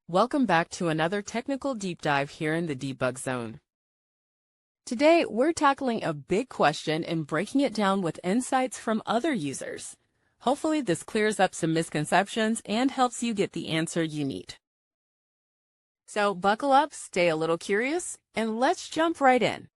Welcome back to another technical deep dive here in the debug zone. Today, we're tackling a big question and breaking it down with insights from other users. Hopefully, this clears up some misconceptions and helps you get the answer you need. So buckle up, stay a little curious, and let's jump right in.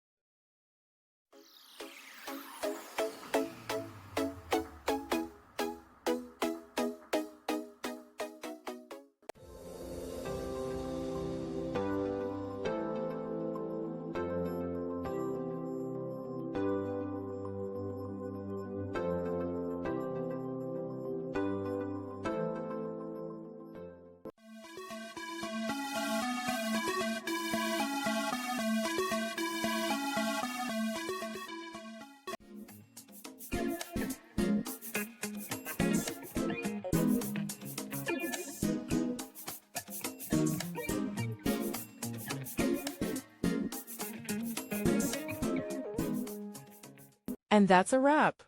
And that's a wrap.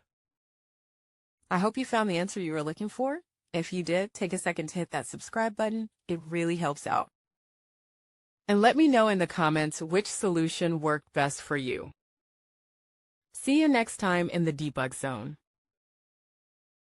I hope you found the answer you were looking for. If you did, take a second to hit that subscribe button. It really helps out. And let me know in the comments which solution worked best for you. See you next time in the debug zone.